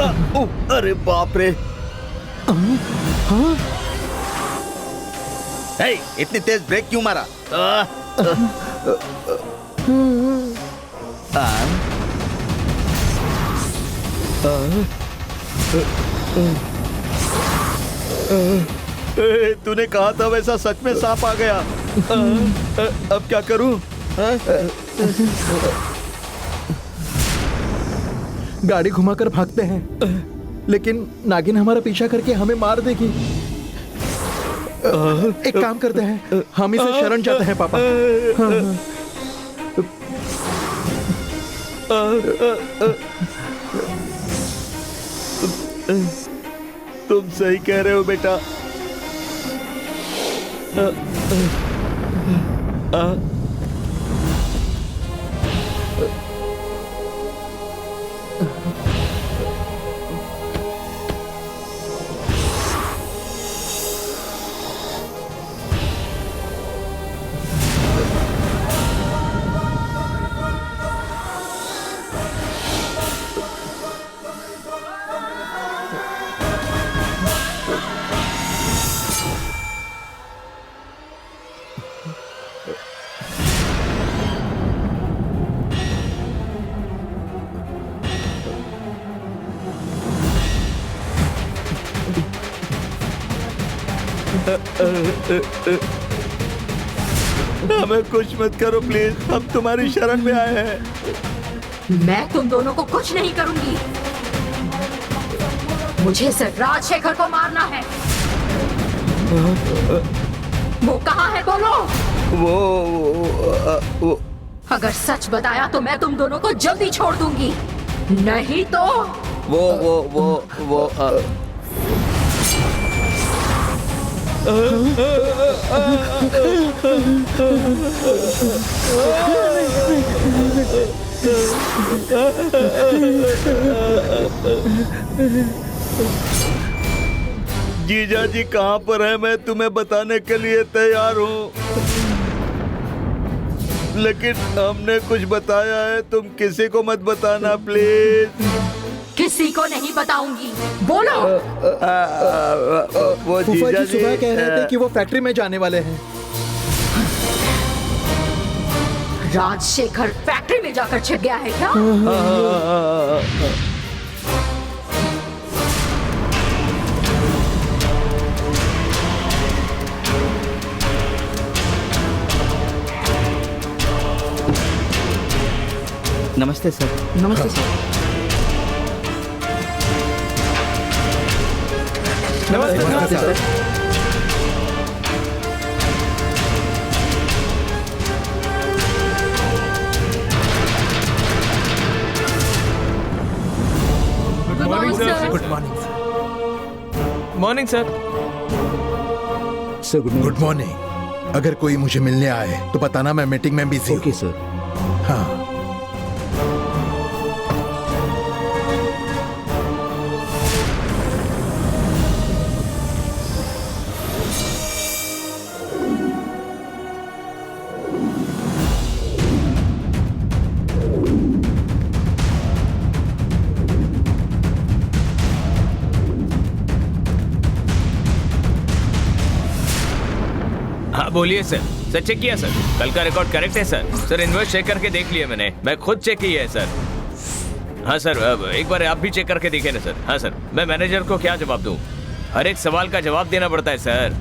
अरे बाप रे। हे, इतनी तेज ब्रेक क्यों मारा? तूने कहा था वैसा सच में सांप आ गया। अब क्या करूं? गाड़ी घुमाकर भागते हैं, लेकिन नागिन हमारा पीछा करके हमें मार देगी। एक काम करते हैं, हम इसे शरण जाते हैं पापा। तुम सही कह रहे हो बेटा। हमें कुछ मत करो प्लीज, हम तुम्हारी शरण में आए हैं। मैं तुम दोनों को कुछ नहीं करूंगी। मुझे सिर्फ राजशेखर को मारना है। वो कहाँ है बोलो। वो अगर सच बताया तो मैं तुम दोनों को जल्दी छोड़ दूंगी, नहीं तो वो जीजा जी कहाँ पर है? मैं तुम्हें बताने के लिए तैयार हूँ, लेकिन हमने कुछ बताया है, तुम किसी को मत बताना प्लीज। किसी को नहीं बताऊंगी, बोलो। वो फूफा जीजा जी सुबह कह रहे थे कि वो फैक्ट्री में जाने वाले हैं। राजशेखर फैक्ट्री में जाकर छिप गया है क्या? नमस्ते सर। नमस्ते सर। नमस्ते sir. Good morning sir. Good morning morning sir. Sir. Good morning. अगर कोई मुझे मिलने आए तो बताना, मैं मीटिंग में बिजी हूँ। Okay sir. हाँ। हाँ बोलिए सर। सर चेक किया सर, कल का रिकॉर्ड करेक्ट है सर। सर इनवॉइस चेक करके देख लिया मैंने, मैं खुद चेक किया है सर। हाँ सर, अब एक बार आप भी चेक करके देखे ना सर। हाँ सर, मैं मैनेजर को क्या जवाब दूँ? हर एक सवाल का जवाब देना पड़ता है सर।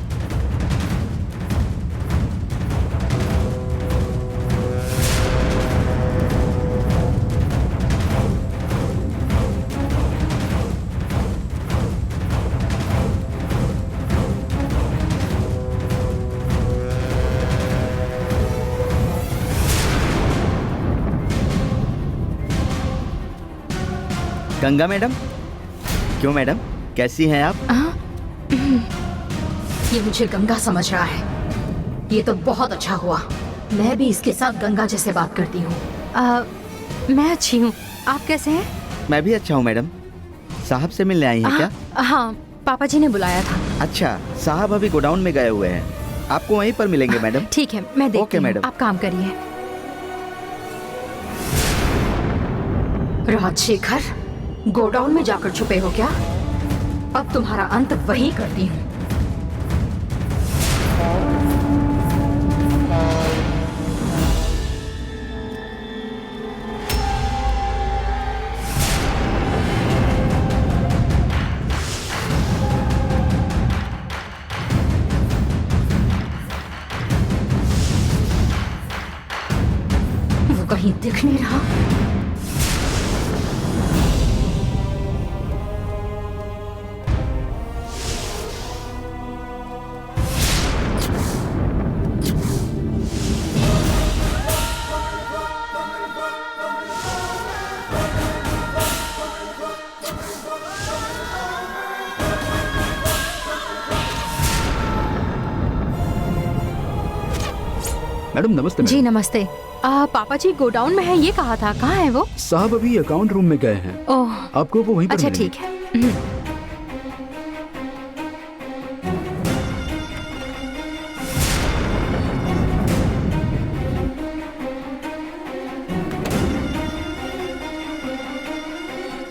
गंगा मैडम? क्यों मैडम, कैसी हैं आप? ये मुझे गंगा समझ रहा है, ये तो बहुत अच्छा हुआ। मैं भी इसके साथ गंगा जैसे बात करती हूँ। मैं अच्छी हूँ, आप कैसे हैं? मैं भी अच्छा हूँ मैडम। साहब से मिलने आई हैं क्या? हाँ, पापा जी ने बुलाया था। अच्छा, साहब अभी गोडाउन में गए हुए हैं, आपको वहीं पर मिलेंगे मैडम। ठीक है, मैं देखती ओके हूँ। मैडम। आप काम करिए। राजशेखर, गोडाउन में जाकर छुपे हो क्या? अब तुम्हारा अंत वही करती हूँ। वो कहीं दिख नहीं रहा। मैडम नमस्ते। जी नमस्ते। पापा जी गोडाउन में है ये कहा था, कहाँ है वो? साहब अभी अकाउंट रूम में गए हैं। ओह आपको वो वहीं पर अच्छा मिलेंगे। ठीक है।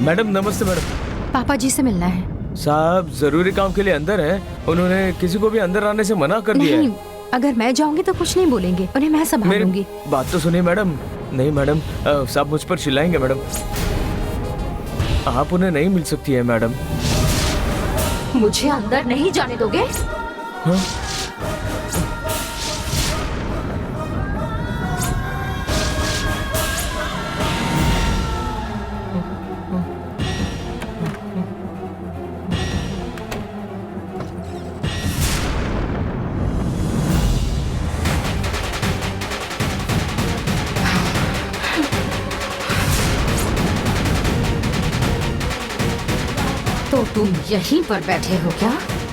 मैडम नमस्ते मैडम। पापा जी से मिलना है। साहब जरूरी काम के लिए अंदर हैं। उन्होंने किसी को भी अंदर आने से मना कर दिया नहीं, है। अगर मैं जाऊंगी तो कुछ नहीं बोलेंगे, उन्हें मैं संभालूंगी। मेरी बात तो सुनिए मैडम। नहीं मैडम, साहब मुझ पर चिल्लाएंगे मैडम। आप उन्हें नहीं मिल सकती है मैडम। मुझे अंदर नहीं जाने दोगे? हाँ? तो तुम यहीं पर बैठे हो क्या?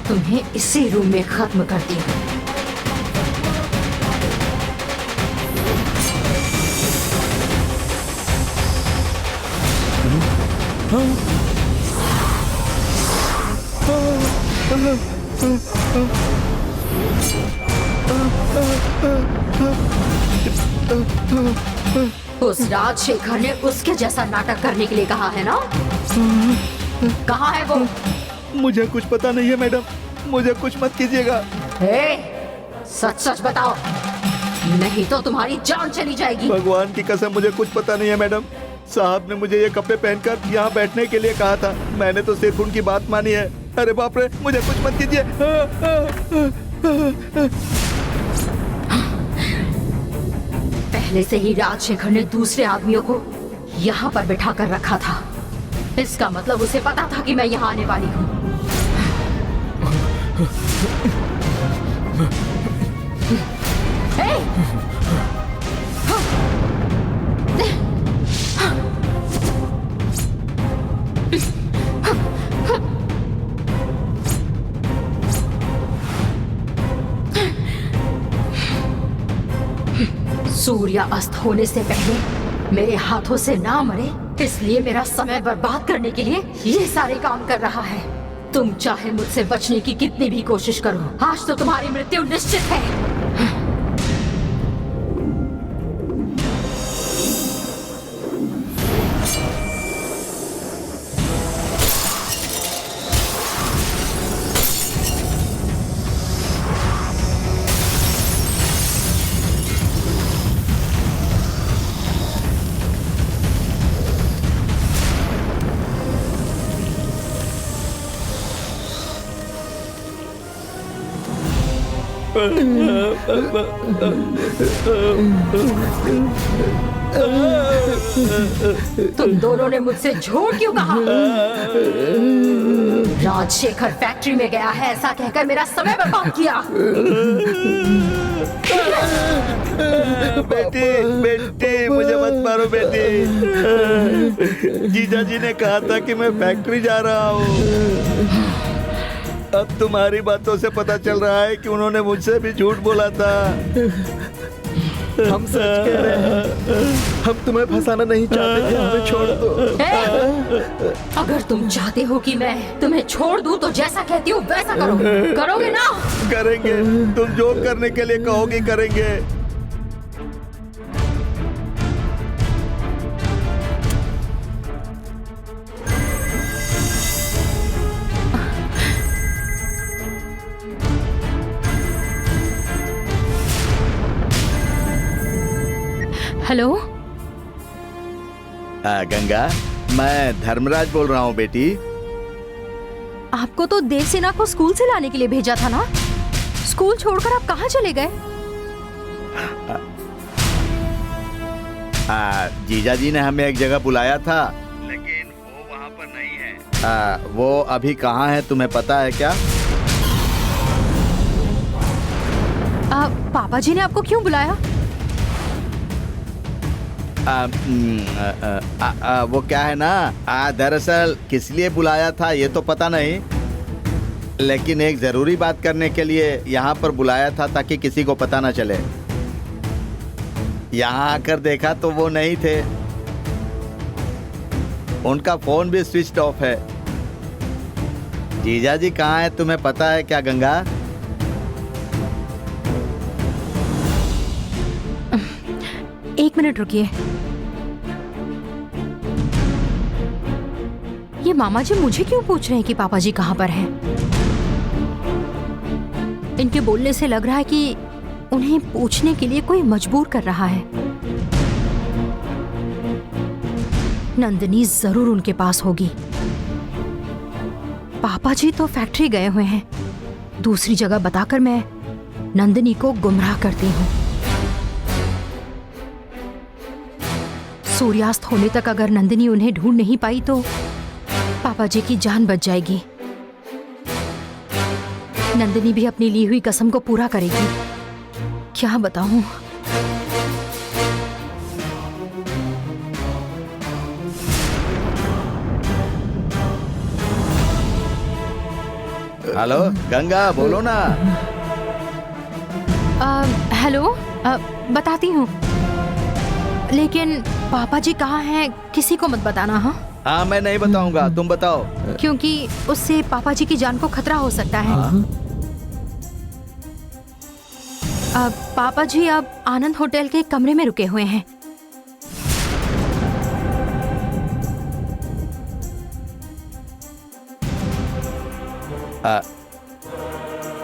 तुम्हें इसी रूम में खत्म करती हूँ। उस राजशेखर ने उसके जैसा नाटक करने के लिए कहा है ना? कहाँ है वो? मुझे कुछ पता नहीं है मैडम, मुझे कुछ मत कीजिएगा। सच सच बताओ, नहीं तो तुम्हारी जान चली जाएगी। भगवान की कसम मुझे कुछ पता नहीं है मैडम। साहब ने मुझे ये कपड़े पहनकर यहाँ बैठने के लिए कहा था। मैंने तो सिर्फ उनकी बात मानी है। अरे बाप रे, मुझे कुछ मत कीजिए। पहले से ही राजशेखर ने दूसरे आदमियों को यहाँ पर बिठा कर रखा था। इसका मतलब उसे पता था कि मैं यहाँ आने वाली हूँ। सूर्य अस्त होने से पहले मेरे हाथों से ना मरे, इसलिए मेरा समय बर्बाद करने के लिए ये सारे काम कर रहा है। तुम चाहे मुझसे बचने की कितनी भी कोशिश करो, आज तो तुम्हारी मृत्यु निश्चित है। तुम दोनों ने मुझसे झूठ क्यों कहा? राजशेखर फैक्ट्री में गया है ऐसा कहकर मेरा समय बर्बाद किया। बेटी बेटी, मुझे मत मारो बेटी। जीजा जी ने कहा था कि मैं फैक्ट्री जा रहा हूँ। अब तुम्हारी बातों से पता चल रहा है कि उन्होंने मुझसे भी झूठ बोला था। हम सच कह रहे हैं। हम तुम्हें फंसाना नहीं चाहते थे, हमें छोड़ दो। अगर तुम चाहते हो कि मैं तुम्हें छोड़ दूं तो जैसा कहती हूँ वैसा करो। करोगे ना? करेंगे, तुम जो करने के लिए कहोगी करेंगे। हेलो। गंगा, मैं धर्मराज बोल रहा हूँ बेटी। आपको तो देवसेना को स्कूल से लाने के लिए भेजा था ना? स्कूल छोड़कर आप कहाँ चले गए? जीजा जी ने हमें एक जगह बुलाया था, लेकिन वो वहाँ पर नहीं है। वो अभी कहाँ है तुम्हें पता है क्या? पापा जी ने आपको क्यों बुलाया? वो क्या है ना, दरअसल किस लिए बुलाया था ये तो पता नहीं, लेकिन एक जरूरी बात करने के लिए यहाँ पर बुलाया था ताकि किसी को पता ना चले। यहाँ आकर देखा तो वो नहीं थे, उनका फोन भी स्विच ऑफ है। जीजा जी कहाँ है तुम्हें पता है क्या गंगा? एक मिनट रुकिए। ये मामा जी मुझे क्यों पूछ रहे हैं कि पापा जी कहाँ पर हैं? इनके बोलने से लग रहा है कि उन्हें पूछने के लिए कोई मजबूर कर रहा है। नंदिनी जरूर उनके पास होगी। पापा जी तो फैक्ट्री गए हुए हैं, दूसरी जगह बताकर मैं नंदिनी को गुमराह करती हूँ। सूर्यास्त होने तक अगर नंदिनी उन्हें ढूंढ नहीं पाई तो पापा जी की जान बच जाएगी। नंदिनी भी अपनी ली हुई कसम को पूरा करेगी। क्या बताऊं? हेलो गंगा, बोलो ना। हेलो, बताती हूँ, लेकिन पापा जी कहाँ हैं किसी को मत बताना। हाँ, मैं नहीं बताऊंगा, तुम बताओ। क्योंकि उससे पापा जी की जान को खतरा हो सकता है। पापा जी अब आनंद होटल के कमरे में रुके हुए हैं।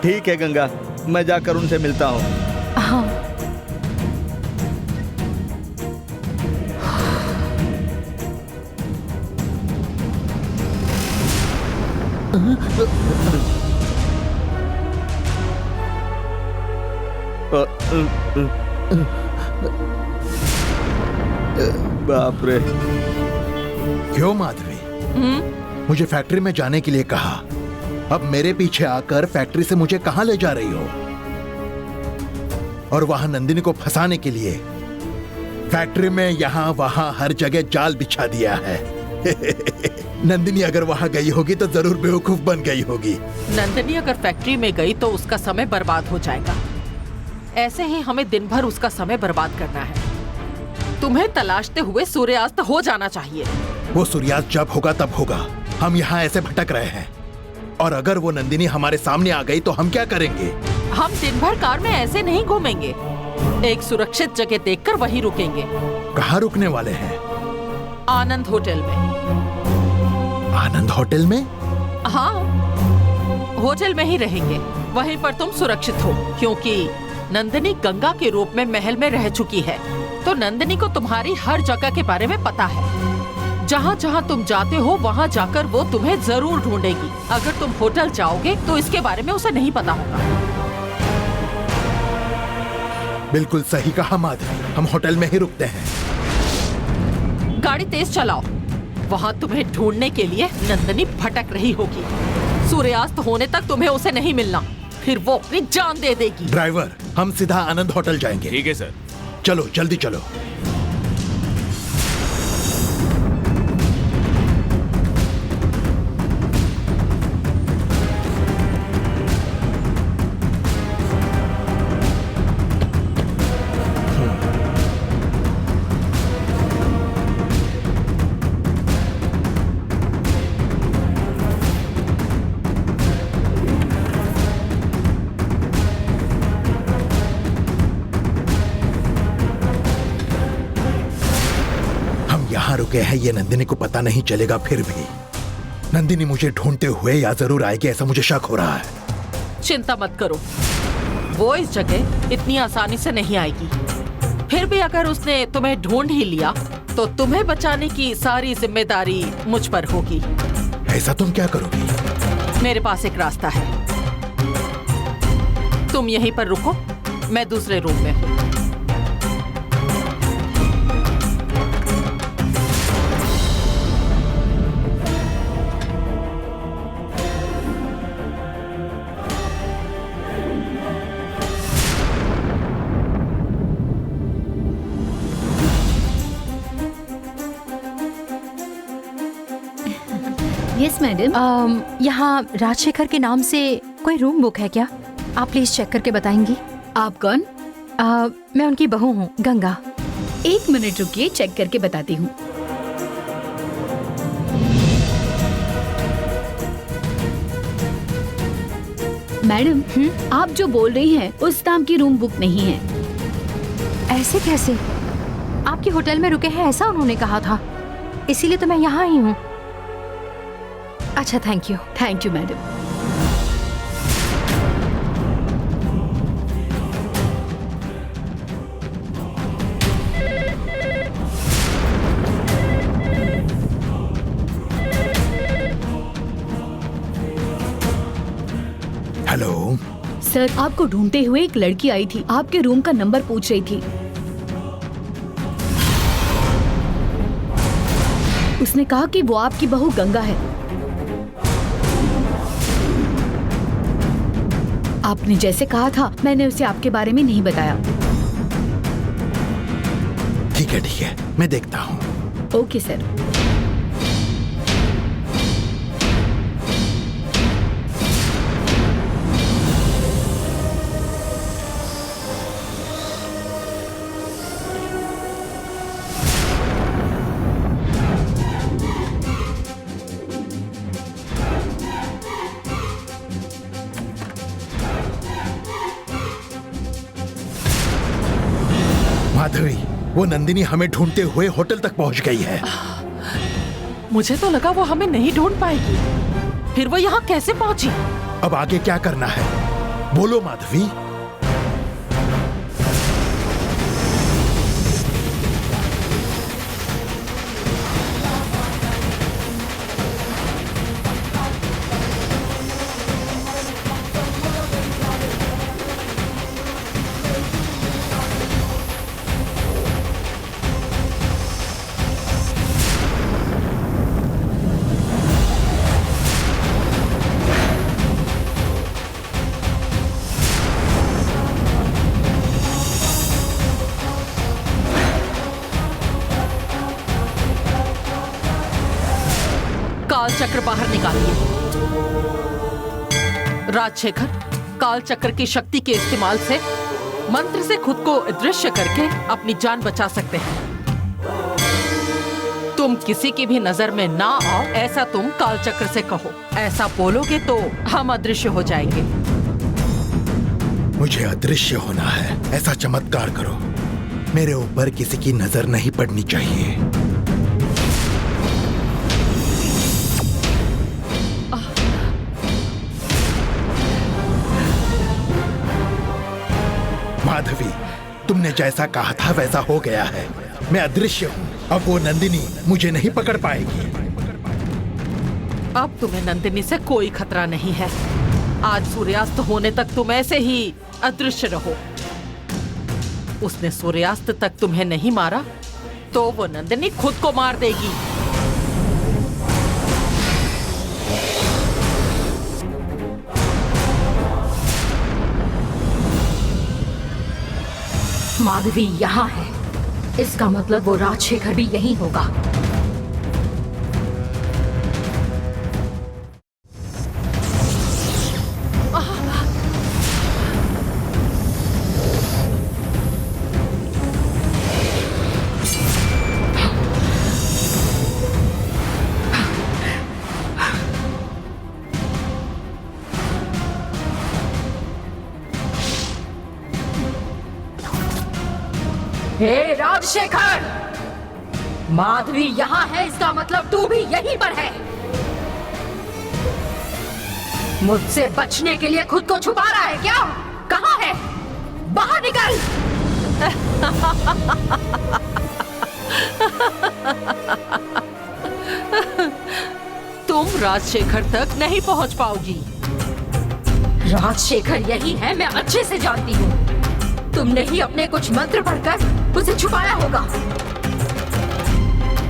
ठीक है गंगा, मैं जाकर उनसे मिलता हूँ। हाँ। बाप रे। क्यों माधवी? मुझे फैक्ट्री में जाने के लिए कहा, अब मेरे पीछे आकर फैक्ट्री से मुझे कहां ले जा रही हो? और वहां नंदिनी को फंसाने के लिए फैक्ट्री में यहां वहां हर जगह जाल बिछा दिया है। नंदिनी अगर वहां गई होगी तो जरूर बेवकूफ बन गई होगी। नंदिनी अगर फैक्ट्री में गई तो उसका समय बर्बाद हो जाएगा। ऐसे ही हमें दिन भर उसका समय बर्बाद करना है। तुम्हें तलाशते हुए सूर्यास्त हो जाना चाहिए। वो सूर्यास्त जब होगा तब होगा। हम यहाँ ऐसे भटक रहे हैं, और अगर वो नंदिनी हमारे सामने आ गई तो हम क्या करेंगे? हम दिन भर कार में ऐसे नहीं घूमेंगे। एक सुरक्षित जगह देखकर वहीं रुकेंगे। कहाँ रुकने वाले हैं? आनंद होटल में। आनंद होटल में? हाँ, होटल में ही रहेंगे। वहीं पर तुम सुरक्षित हो, क्योंकि नंदिनी गंगा के रूप में महल में रह चुकी है। तो नंदिनी को तुम्हारी हर जगह के बारे में पता है। जहाँ जहाँ तुम जाते हो वहाँ जाकर वो तुम्हें जरूर ढूंढेगी। अगर तुम होटल जाओगे तो इसके बारे में उसे नहीं पता होगा। बिल्कुल सही कहा माधवी, हम होटल में ही रुकते हैं। गाड़ी तेज चलाओ। वहाँ तुम्हें ढूंढने के लिए नंदिनी भटक रही होगी। सूर्यास्त होने तक तुम्हें उसे नहीं मिलना, फिर वो अपनी जान दे देगी। ड्राइवर, हम सीधा आनंद होटल जाएंगे। ठीक है सर। चलो जल्दी चलो। रुके हैं, ये नंदिनी को पता नहीं चलेगा। फिर भी नंदिनी मुझे ढूंढते हुए या जरूर आएगी, ऐसा मुझे शक हो रहा है। चिंता मत करो, वो इस जगह इतनी आसानी से नहीं आएगी। फिर भी अगर उसने तुम्हें ढूंढ ही लिया तो तुम्हें बचाने की सारी जिम्मेदारी मुझ पर होगी। ऐसा तुम क्या करोगी? मेरे पास एक रास्ता है। तुम यहीं पर रुको, मैं दूसरे रूम में हूँ। Yes madam. यहाँ राजशेखर के नाम से कोई रूम बुक है क्या? आप प्लीज चेक करके बताएंगी। आप कौन? मैं उनकी बहू हूँ, गंगा। 1 मिनट रुकिए, चेक करके बताती हूँ। मैडम, आप जो बोल रही हैं उस नाम की रूम बुक नहीं है। ऐसे कैसे? आपके होटल में रुके हैं ऐसा उन्होंने कहा था, इसीलिए तो मैं यहाँ ही हूँ। अच्छा, thank you. Thank you madam. Hello sir, आपको ढूंढते हुए एक लड़की आई थी, आपके रूम का नंबर पूछ रही थी। उसने कहा कि वो आपकी बहू गंगा है। आपने जैसे कहा था, मैंने उसे आपके बारे में नहीं बताया। ठीक है, मैं देखता हूँ। Okay sir. माधवी, वो नंदिनी हमें ढूंढते हुए होटल तक पहुंच गई है। मुझे तो लगा वो हमें नहीं ढूंढ पाएगी, फिर वो यहाँ कैसे पहुंची? अब आगे क्या करना है, बोलो माधवी। काल चक्र बाहर निकालिए। राजशेखर, काल चक्र की शक्ति के इस्तेमाल से मंत्र से खुद को अदृश्य करके अपनी जान बचा सकते हैं। तुम किसी की भी नजर में ना आओ, ऐसा तुम काल चक्र से कहो। ऐसा बोलोगे तो हम अदृश्य हो जाएंगे। मुझे अदृश्य होना है, ऐसा चमत्कार करो। मेरे ऊपर किसी की नजर नहीं पड़नी चाहिए। माधवी, तुमने जैसा कहा था वैसा हो गया है। मैं अदृश्य हूँ। अब वो नंदिनी मुझे नहीं पकड़ पाएगी। अब तुम्हें नंदिनी से कोई खतरा नहीं है। आज सूर्यास्त होने तक तुम ऐसे ही अदृश्य रहो। उसने सूर्यास्त तक तुम्हें नहीं मारा तो वो नंदिनी खुद को मार देगी। माधवी यहाँ है, इसका मतलब वो राजशेखर भी यहीं होगा। हे राजशेखर, माधवी यहाँ है, इसका मतलब तू भी यहीं पर है। मुझसे बचने के लिए खुद को छुपा रहा है क्या? कहाँ है? बाहर निकल। तुम राजशेखर तक नहीं पहुंच पाओगी। राजशेखर यही है, मैं अच्छे से जानती हूँ। तुमने ही अपने कुछ मंत्र पढ़कर उसे छुपाया होगा।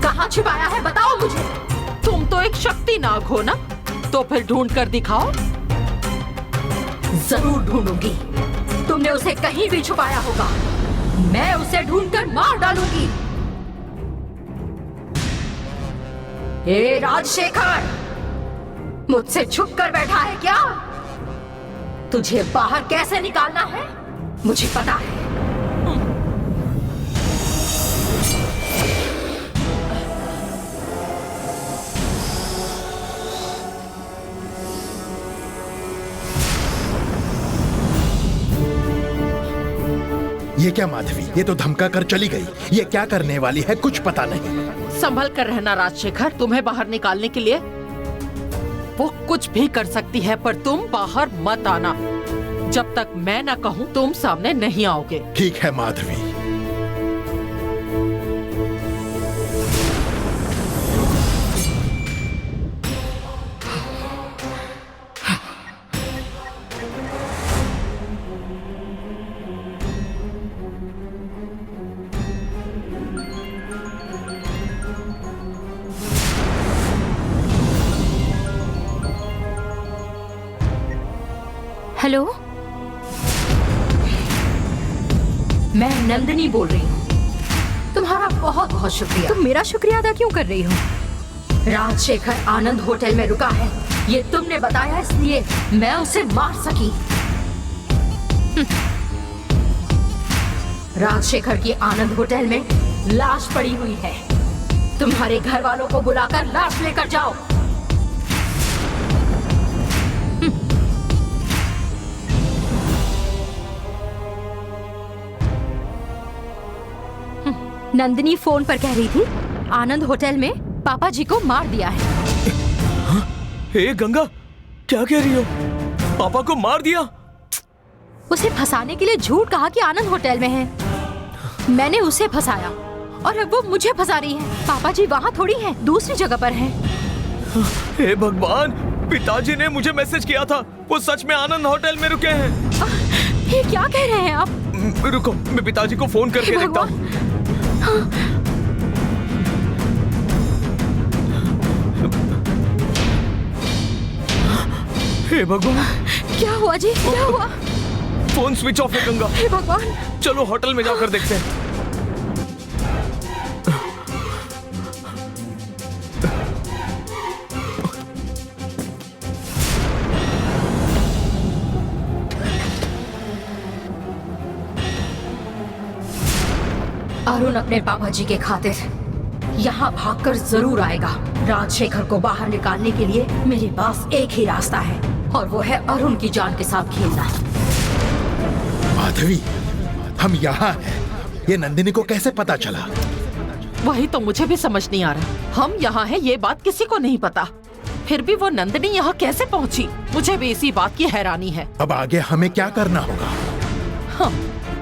कहाँ छुपाया है बताओ मुझे। तुम तो एक शक्ति नाग हो ना, तो फिर ढूंढ कर दिखाओ। जरूर ढूंढूंगी। तुमने उसे कहीं भी छुपाया होगा, मैं उसे ढूंढकर मार डालूंगी। ए राजशेखर, मुझसे छुप कर बैठा है क्या? तुझे बाहर कैसे निकालना है मुझे पता है। ये क्या माधवी, ये तो धमका कर चली गई। ये क्या करने वाली है कुछ पता नहीं। संभल कर रहना राजशेखर, तुम्हें बाहर निकालने के लिए वो कुछ भी कर सकती है, पर तुम बाहर मत आना। जब तक मैं ना कहूँ तुम सामने नहीं आओगे। ठीक है माधवी। हेलो, मैं नंदिनी बोल रही हूँ। तुम्हारा बहुत बहुत शुक्रिया। तुम मेरा शुक्रिया अदा क्यों कर रही हो? राजशेखर आनंद होटल में रुका है, ये तुमने बताया, इसलिए मैं उसे मार सकी। राजशेखर की आनंद होटल में लाश पड़ी हुई है। तुम्हारे घर वालों को बुलाकर लाश लेकर जाओ। नंदिनी फोन पर कह रही थी आनंद होटल में पापा जी को मार दिया है। हे गंगा, क्या कह रही हो? पापा को मार दिया? उसे फंसाने के लिए झूठ कहा कि आनंद होटल में है। मैंने उसे फंसाया और अब वो मुझे फंसा रही है। पापा जी वहाँ थोड़ी हैं, दूसरी जगह पर हैं। हे भगवान, पिताजी ने मुझे मैसेज किया था, वो सच में आनंद होटल में रुके हैं। ये क्या कह रहे हैं आप? रुको, मैं पिताजी को फोन करके देखता हूँ। हे भगवान, क्या हुआ जी, क्या हुआ? फोन स्विच ऑफ है गंगा। हे भगवान, चलो होटल में जाकर देखते हैं। अरुण अपने पापा जी के खातिर यहाँ भागकर जरूर आएगा। राजशेखर को बाहर निकालने के लिए मेरे पास एक ही रास्ता है और वो है अरुण की जान के साथ खेलना। माधवी, हम यहाँ हैं, ये नंदिनी को कैसे पता चला? वही तो मुझे भी समझ नहीं आ रहा। हम यहाँ हैं ये बात किसी को नहीं पता, फिर भी वो नंदिनी यहाँ कैसे पहुँची? मुझे भी इसी बात की हैरानी है। अब आगे हमें क्या करना होगा? हाँ,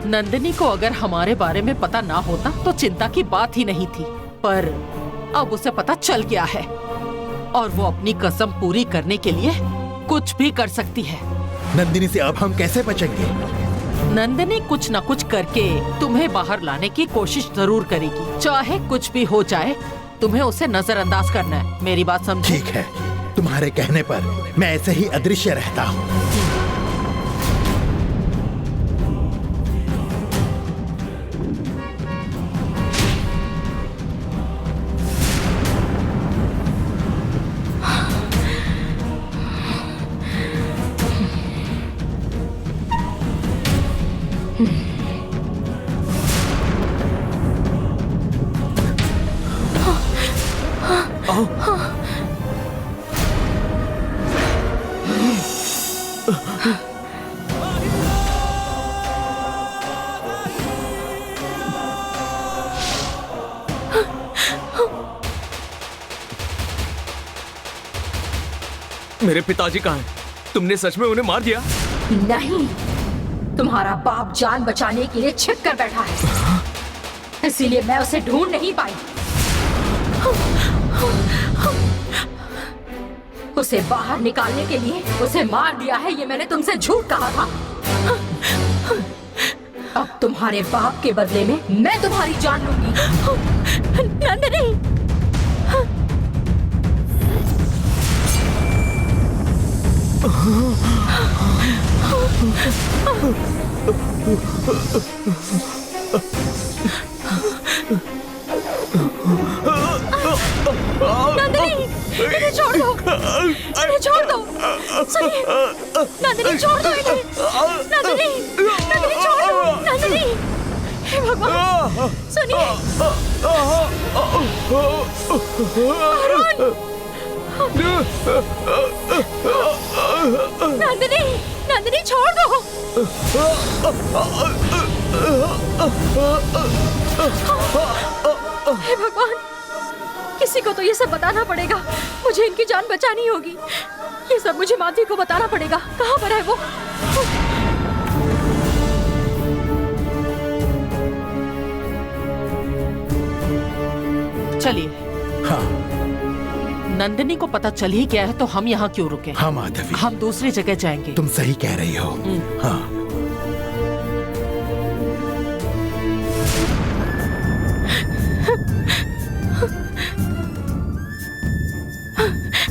नंदिनी को अगर हमारे बारे में पता ना होता तो चिंता की बात ही नहीं थी, पर अब उसे पता चल गया है और वो अपनी कसम पूरी करने के लिए कुछ भी कर सकती है। नंदिनी से अब हम कैसे बचेंगे? नंदिनी कुछ न कुछ करके तुम्हें बाहर लाने की कोशिश जरूर करेगी। चाहे कुछ भी हो जाए, तुम्हें उसे नजरअंदाज करना है। मेरी बात समझे? ठीक है, तुम्हारे कहने पर मैं ऐसे ही अदृश्य रहता हूँ। मेरे पिताजी कहाँ हैं? तुमने सच में उन्हें मार दिया? नहीं, तुम्हारा बाप जान बचाने के लिए छिप कर बैठा है, इसीलिए मैं उसे ढूंढ नहीं पाई। उसे बाहर निकालने के लिए उसे मार दिया है, ये मैंने तुमसे झूठ कहा था। अब तुम्हारे बाप के बदले में मैं तुम्हारी जान लूंगी। नंदिनी, नंदिनी, इन्हें छोड़ दो, इन्हें छोड़ दो। सुनिए, नंदिनी छोड़ दो इन्हें। नंदिनी, नंदिनी छोड़ दो, नंदिनी। हे भगवान, सुनिए। नंदिनी, नंदिनी छोड़ दो। हे भगवान, किसी को तो ये सब बताना पड़ेगा। मुझे इनकी जान बचानी होगी। ये सब मुझे माधवी को बताना पड़ेगा। कहाँ पर है वो? चलिए। हाँ नंदिनी को पता चल ही गया है तो हम यहाँ क्यों रुके? हाँ माधवी, हम दूसरी जगह जाएंगे। तुम सही कह रही हो। हाँ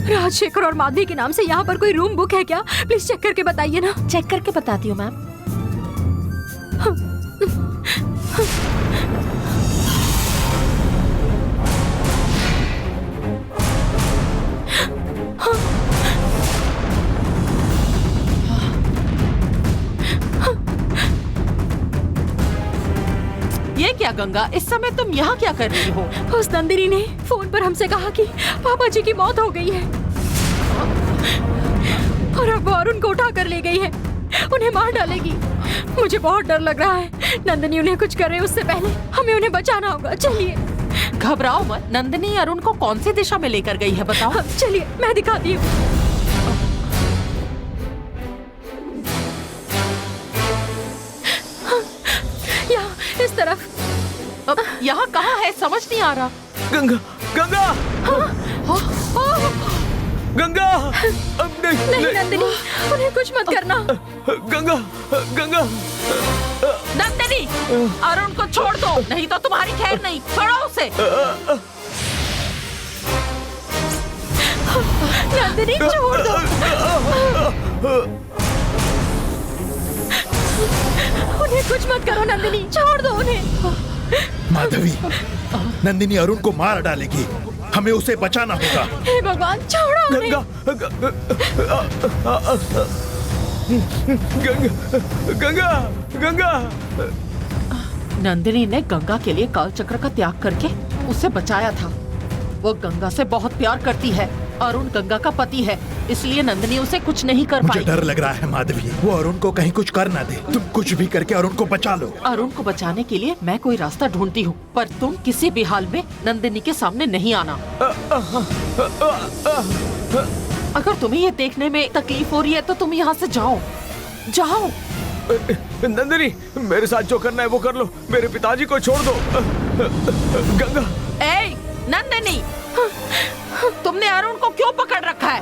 राजशेखर और माधवी के नाम से यहाँ पर कोई रूम बुक है क्या? प्लीज चेक करके बताइए ना। चेक करके बताती हूँ मैम। ये क्या गंगा, इस समय तुम यहाँ क्या कर रही हो? उस नंदिनी ने फोन पर हमसे कहा कि पापा जी की मौत हो गई है और अब वो अरुण को उठा कर ले गई है, उन्हें मार डालेगी। मुझे बहुत डर लग रहा है। नंदिनी उन्हें कुछ करे उससे पहले हमें उन्हें बचाना होगा। चलिए। घबराओ मत। नंदिनी अरुण को कौन सी दिशा में लेकर गई है बताओ? चलिए मैं दिखाती हूँ। यहाँ इस तरफ। अब यहाँ कहाँ है समझ नहीं आ रहा। गंगा, गंगा, गंगा, अब नहीं नंदिनी, उन्हें कुछ मत करना। गंगा, गंगा, नंदिनी, अरुण को छोड़ दो, नहीं तो तुम्हारी खैर नहीं। छोड़ो उसे। नंदिनी छोड़ दो। उन्हें कुछ मत करो नंदिनी, छोड़ दो उन्हें। माधवी, नंदिनी अरुण को मार डालेगी, हमें उसे बचाना होगा। हे भगवान, छोड़ो उन्हें। गंगा, गंगा। नंदिनी ने गंगा के लिए काल चक्र का त्याग करके उसे बचाया था। वो गंगा से बहुत प्यार करती है। अरुण गंगा का पति है, इसलिए नंदिनी उसे कुछ नहीं कर मुझे पाई। डर लग रहा है माधवी, वो अरुण को कहीं कुछ कर ना दे। तुम कुछ भी करके अरुण को बचा लो। अरुण को बचाने के लिए मैं कोई रास्ता ढूंढती हूँ, पर तुम किसी भी हाल में नंदिनी के सामने नहीं आना। अगर तुम्हें ये देखने में तकलीफ हो रही है तो तुम यहाँ से जाओ, जाओ। नंदिनी, मेरे साथ जो करना है वो कर लो, मेरे पिताजी को छोड़ दो। गंगा। ए, नंदिनी, तुमने अरुण को क्यों पकड़ रखा है?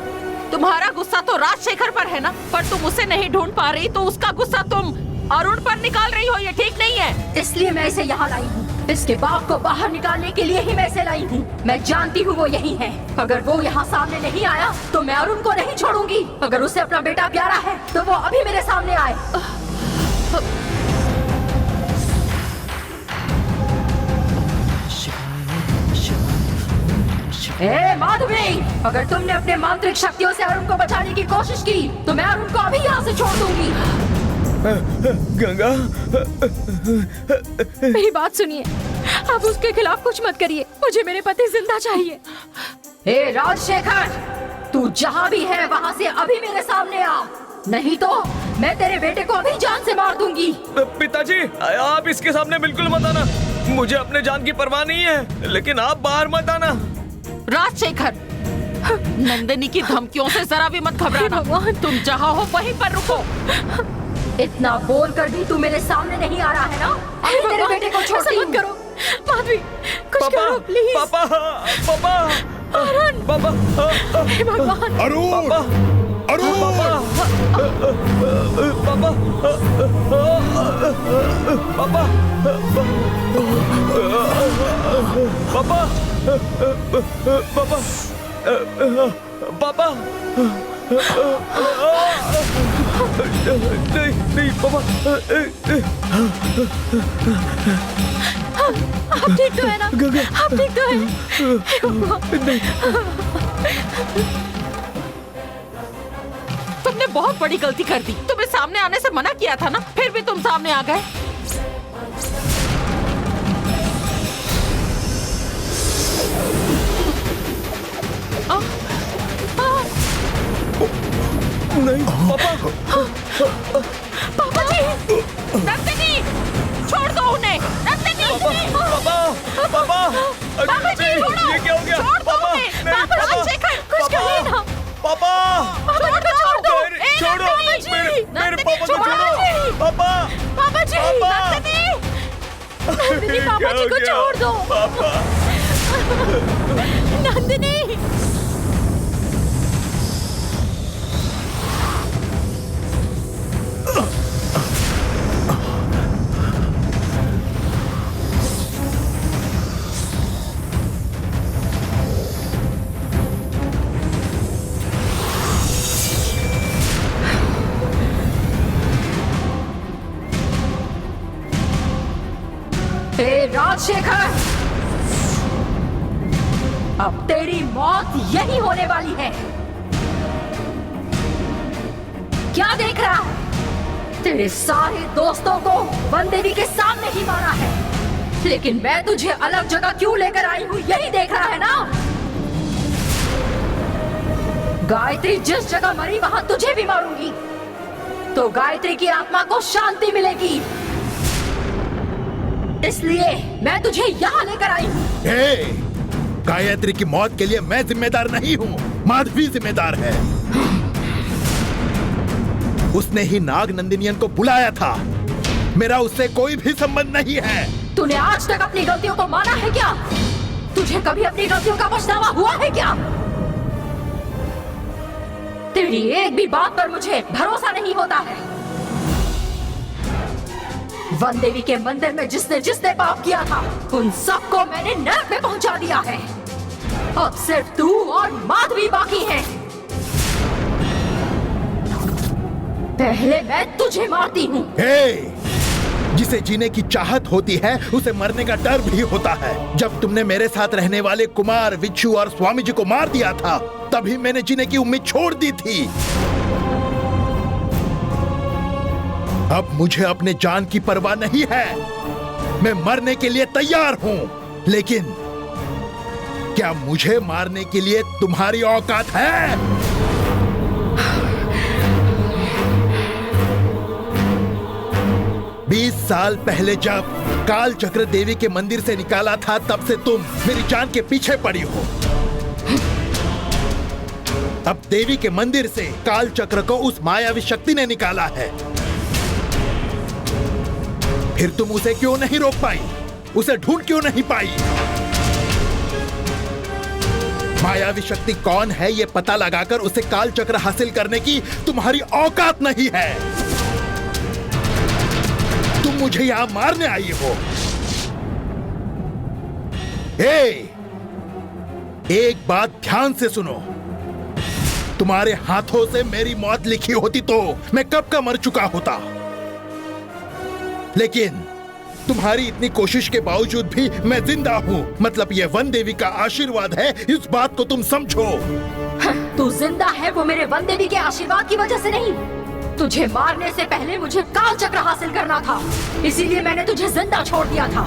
तुम्हारा गुस्सा तो राजशेखर पर है ना, पर तुम उसे नहीं ढूंढ पा रही तो उसका गुस्सा तुम अरुण पर निकाल रही हो। ये ठीक नहीं है। इसलिए मैं इसे यहाँ लाई हूँ। इसके बाप को बाहर निकालने के लिए ही मैं इसे लाई हूँ। मैं जानती हूँ वो यही है। अगर वो यहाँ सामने नहीं आया तो मैं अरुण को नहीं छोड़ूंगी। अगर उसे अपना बेटा प्यारा है तो वो अभी मेरे सामने आए। ए माधवी, अगर तुमने अपने मांत्रिक शक्तियों से अरुण को बचाने की कोशिश की तो मैं अरुण को अभी यहाँ से छोड़ दूंगी। गंगा, मेरी बात सुनिए, आप उसके खिलाफ कुछ मत करिए। मुझे मेरे पति जिंदा चाहिए। हे राजशेखर, तू जहाँ भी है वहाँ से अभी मेरे सामने आ, नहीं तो मैं तेरे बेटे को अभी जान से मार दूंगी। पिताजी, आप इसके सामने बिल्कुल मत आना। मुझे अपने जान की परवाह नहीं है, लेकिन आप बाहर मत आना। राजशेखर, नंदिनी की धमकियों से जरा भी मत घबराना। तुम जहाँ हो वहीं पर रुको। इतना बोल कर भी तू मेरे सामने नहीं आ रहा है ना? अभी तेरे बेटे को छोड़ती ऐसा मत हूँ। करो माधवी, कुछ करो प्लीज। पापा पापा आर्यन, पापा हे भगवान। अरुण अरुण पापा पापा पापा पापा नहीं नहीं पापा आप ठीक तो है ना? आप ठीक तो है? हे भगवान। तुमने बहुत बड़ी गलती कर दी। तुम्हें सामने आने से मना किया था ना, फिर भी तुम सामने आ गए। नहीं पापा पापा जी, नंदिनी, छोड़ दो उन्हें। नंदिनी, पापा पापा पापा जी, छोड़ो। ये क्या हो गया? छोड़ दो पापा उन्हें। नहीं, पापा जी, शेखर, कुछ कहिए ना। पापा छोड़ दो। ए, छोड़ो नंदिनी जी, मेरे नंदिनी, पापा को छोड़ो छोड़ो जी। पापा पापा जी, पापा। नंदिनी, नंदिनी, पापा जी को छोड़ दो। पापा नंदिनी, हे राजशेखर, अब तेरी मौत यही होने वाली है। क्या देख रहा है? तेरे सारे दोस्तों को वनदेवी के सामने ही मारा है, लेकिन मैं तुझे अलग जगह क्यों लेकर आई हूँ यही देख रहा है ना? गायत्री जिस जगह मरी वहां तुझे भी मारूंगी, तो गायत्री की आत्मा को शांति मिलेगी। इसलिए मैं तुझे यहाँ लेकर आई हूँ। हे, गायत्री की मौत के लिए मैं जिम्मेदार नहीं हूँ, माधवी जिम्मेदार है। उसने ही नाग नंदिनियन को बुलाया था। मेरा उससे कोई भी संबंध नहीं है। तूने आज तक अपनी गलतियों को माना है क्या? तुझे कभी अपनी गलतियों का पछतावा हुआ है क्या? तेरी एक भी बात पर मुझे भरोसा नहीं होता है। वन देवी के मंदिर में जिसने जिसने पाप किया था, उन सबको मैंने नरक में पहुंचा दिया है। अब सिर्फ तू और माधवी बाकी हैं। पहले मैं तुझे मारती हूँ। हे, जिसे जीने की चाहत होती है उसे मरने का डर भी होता है। जब तुमने मेरे साथ रहने वाले कुमार, विच्छू और स्वामी जी को मार दिया था, तभी मैंने जीने की उम्मीद छोड़ दी थी। अब मुझे अपने जान की परवाह नहीं है। मैं मरने के लिए तैयार हूं, लेकिन क्या मुझे मारने के लिए तुम्हारी औकात है? बीस साल पहले जब काल चक्र देवी के मंदिर से निकाला था, तब से तुम मेरी जान के पीछे पड़ी हो। अब देवी के मंदिर से काल चक्र को उस मायावी शक्ति ने निकाला है। फिर तुम उसे क्यों नहीं रोक पाई? उसे ढूंढ क्यों नहीं पाई? मायावी शक्ति कौन है ये पता लगाकर उसे काल चक्र हासिल करने की तुम्हारी औकात नहीं है। तुम मुझे यहां मारने आई हो। एक बात ध्यान से सुनो। तुम्हारे हाथों से मेरी मौत लिखी होती तो मैं कब का मर चुका होता, लेकिन तुम्हारी इतनी कोशिश के बावजूद भी मैं जिंदा हूँ। मतलब ये वन देवी का आशीर्वाद है, इस बात को तुम समझो। तू जिंदा है वो मेरे वन देवी के आशीर्वाद की वजह से नहीं। तुझे मारने से पहले मुझे काल चक्र हासिल करना था, इसीलिए मैंने तुझे जिंदा छोड़ दिया था।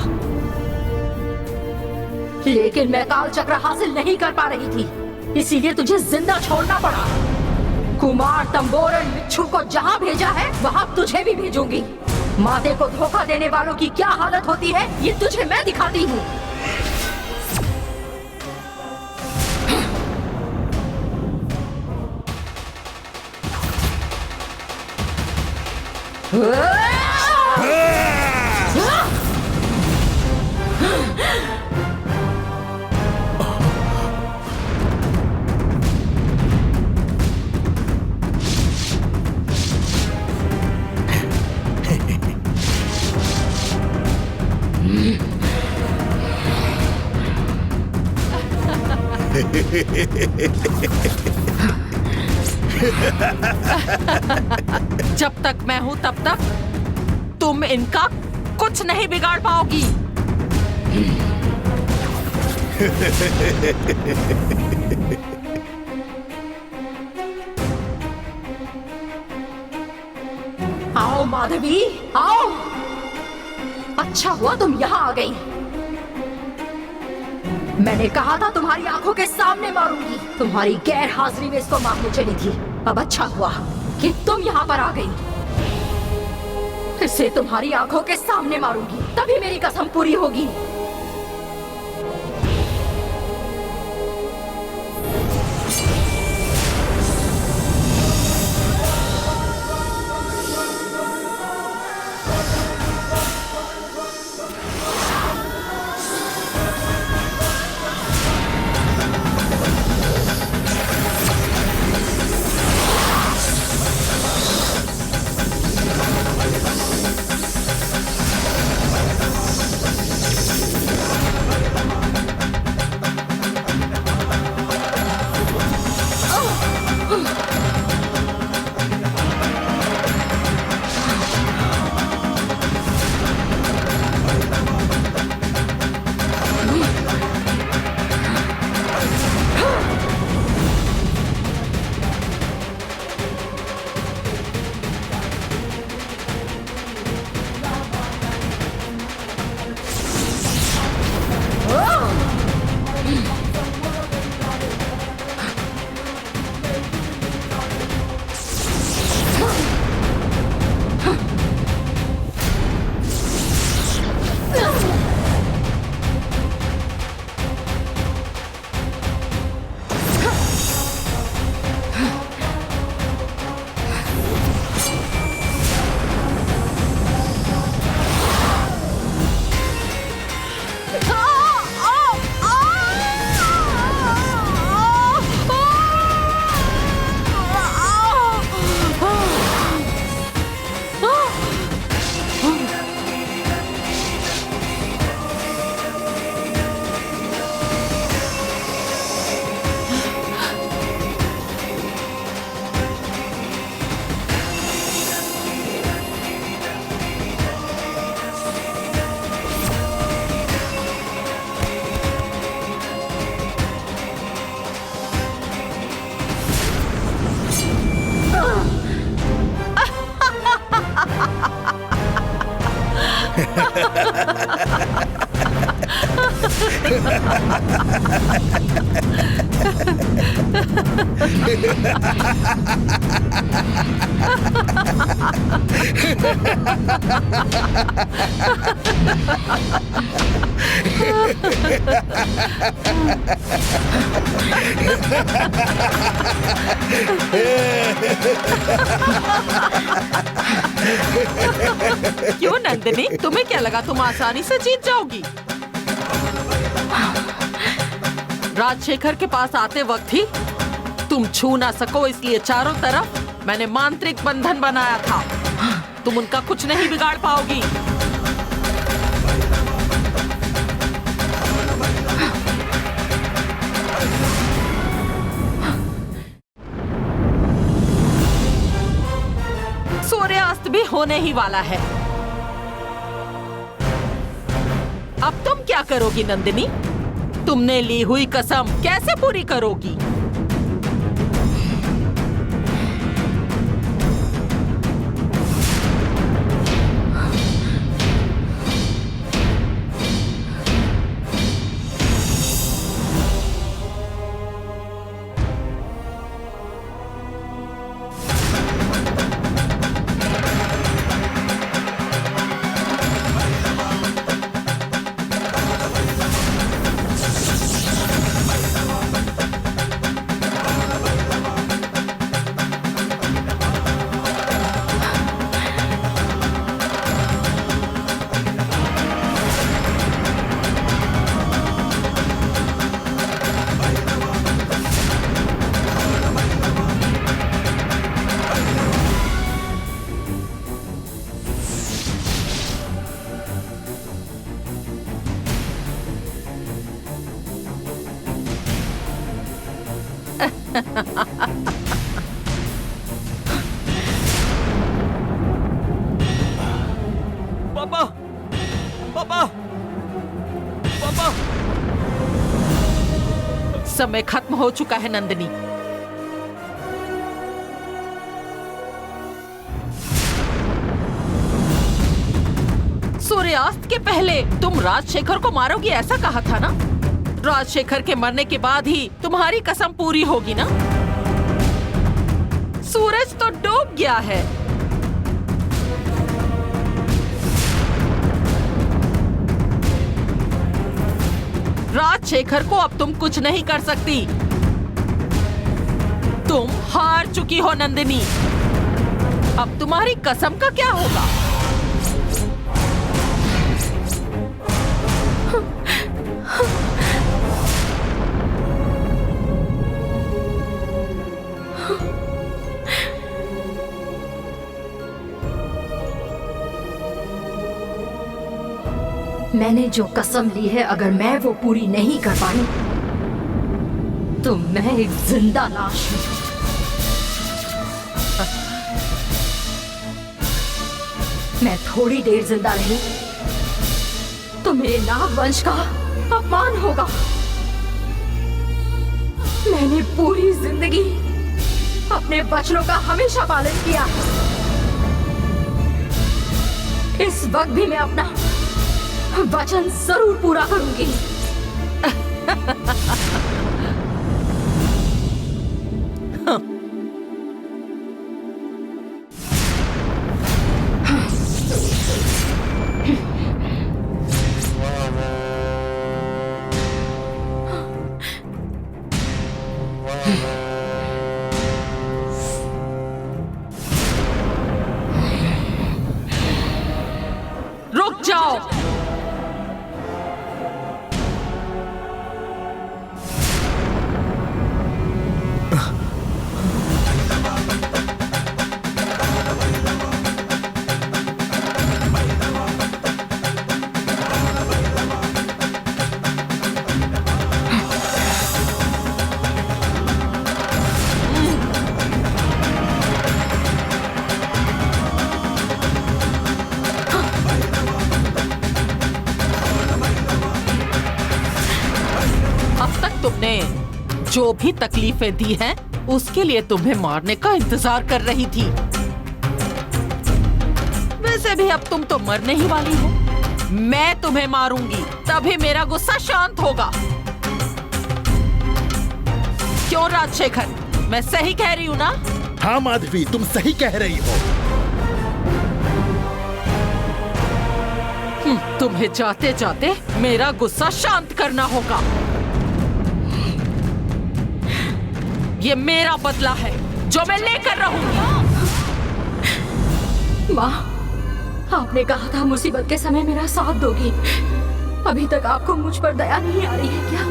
लेकिन मैं काल चक्र हासिल नहीं कर पा रही थी, इसीलिए तुझे जिंदा छोड़ना पड़ा। कुमार, तंबोरन, मिच्छू को जहाँ भेजा है वहाँ तुझे भी भेजूंगी। माते को धोखा देने वालों की क्या हालत होती है ये तुझे मैं दिखाती हूँ। जब तक मैं हूं तब तक तुम इनका कुछ नहीं बिगाड़ पाओगी। आओ माधवी, आओ। अच्छा हुआ तुम यहाँ आ गई। मैंने कहा था तुम्हारी आंखों के सामने मारूंगी। तुम्हारी गैर हाजिरी में इसको मारने चली थी। अब अच्छा हुआ कि तुम यहाँ पर आ गई। इसे तुम्हारी आंखों के सामने मारूंगी, तभी मेरी कसम पूरी होगी। क्यों नंदिनी, तुम्हें क्या लगा तुम आसानी से जीत जाओगी? राजशेखर के पास आते वक्त ही तुम छू ना सको, इसलिए चारों तरफ मैंने मांत्रिक बंधन बनाया था। तुम उनका कुछ नहीं बिगाड़ पाओगी। सूर्यास्त भी होने ही वाला है। अब तुम क्या करोगी नंदिनी? तुमने ली हुई कसम कैसे पूरी करोगी? पापा पापा पापा। समय खत्म हो चुका है नंदिनी। सूर्यास्त के पहले तुम राजशेखर को मारोगी ऐसा कहा था ना? राजशेखर के मरने के बाद ही तुम्हारी कसम पूरी होगी ना? सूरज तो डूब गया है। राजशेखर को अब तुम कुछ नहीं कर सकती। तुम हार चुकी हो नंदिनी। अब तुम्हारी कसम का क्या होगा? मैंने जो कसम ली है, अगर मैं वो पूरी नहीं कर पाई तो मैं एक जिंदा लाश हूं। मैं थोड़ी देर जिंदा रही तो मेरे नाग वंश का अपमान होगा। मैंने पूरी जिंदगी अपने वचनों का हमेशा पालन किया। इस वक्त भी मैं अपना वचन जरूर पूरा करूंगी। रुक जाओ। तुमने जो भी तकलीफें दी हैं, उसके लिए तुम्हें मारने का इंतजार कर रही थी। वैसे भी अब तुम तो मरने ही वाली हो। मैं तुम्हें मारूंगी, तभी मेरा गुस्सा शांत होगा। क्यों राजशेखर, मैं सही कह रही हूँ ना? हाँ माधवी, तुम सही कह रही हो। तुम्हें जाते जाते मेरा गुस्सा शांत करना होगा। ये मेरा बदला है जो मैं लेकर रहूंगी। माँ, आपने कहा था मुसीबत के समय मेरा साथ दोगी। अभी तक आपको मुझ पर दया नहीं आ रही है क्या?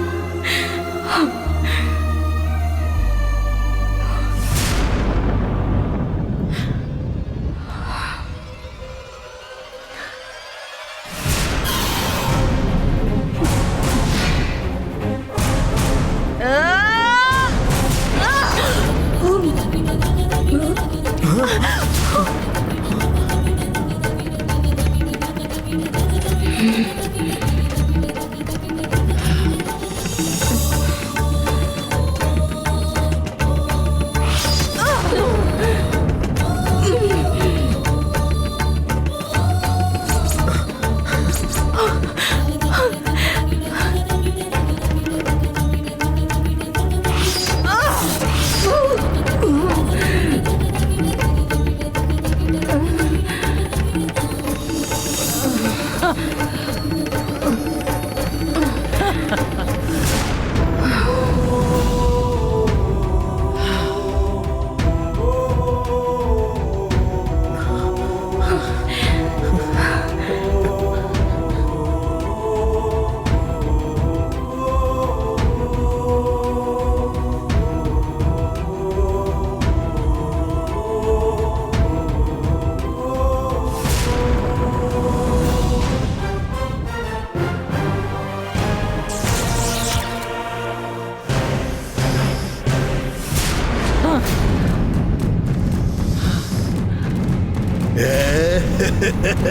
इतने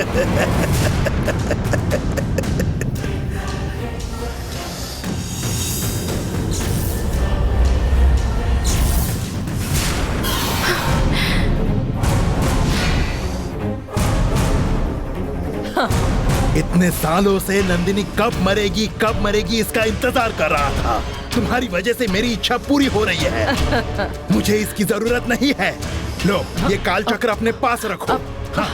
सालों से नंदिनी कब मरेगी इसका इंतजार कर रहा था। तुम्हारी वजह से मेरी इच्छा पूरी हो रही है। मुझे इसकी जरूरत नहीं है। लो, ये काल चक्र अपने पास रखो। हाँ।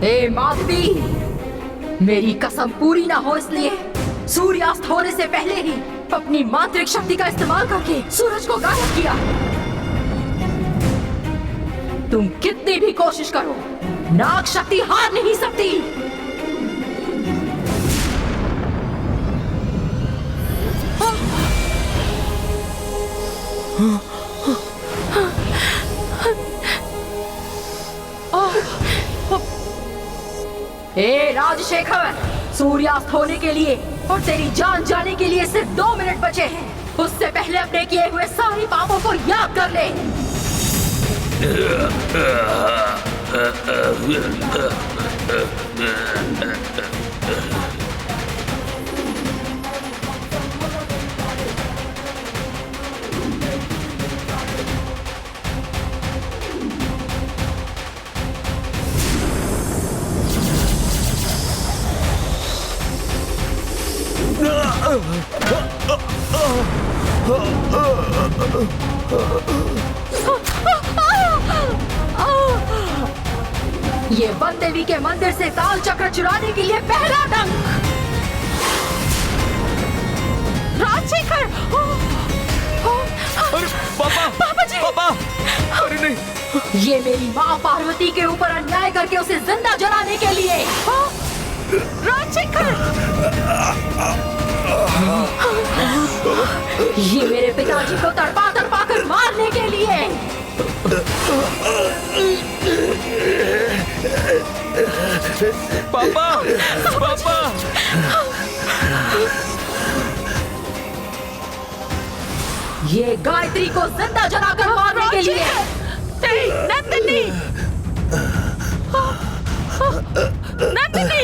ए माधवी, मेरी कसम पूरी ना हो इसलिए सूर्यास्त होने से पहले ही अपनी मांत्रिक शक्ति का इस्तेमाल करके सूरज को गायब किया। तुम कितनी भी कोशिश करो, नाग शक्ति हार नहीं सकती। ए राजशेखर, सूर्यास्त होने के लिए और तेरी जान जाने के लिए सिर्फ 2 मिनट बचे हैं। उससे पहले अपने किए हुए सारे पापों को याद कर ले। ये वन देवी के मंदिर से काल चक्र चुराने के लिए पहला डंक। राजशेखर! अरे पापा! पापा जी! पापा! अरे नहीं! ये मेरी माँ पार्वती के ऊपर अन्याय करके उसे जिंदा जलाने के लिए। राजशेखर! ये मेरे पिताजी को तड़पा तड़पा कर मारने के लिए। पापा! पापा! ये गायत्री को जिंदा जलाकर मारने के लिए। नंदिनी! नंदिनी!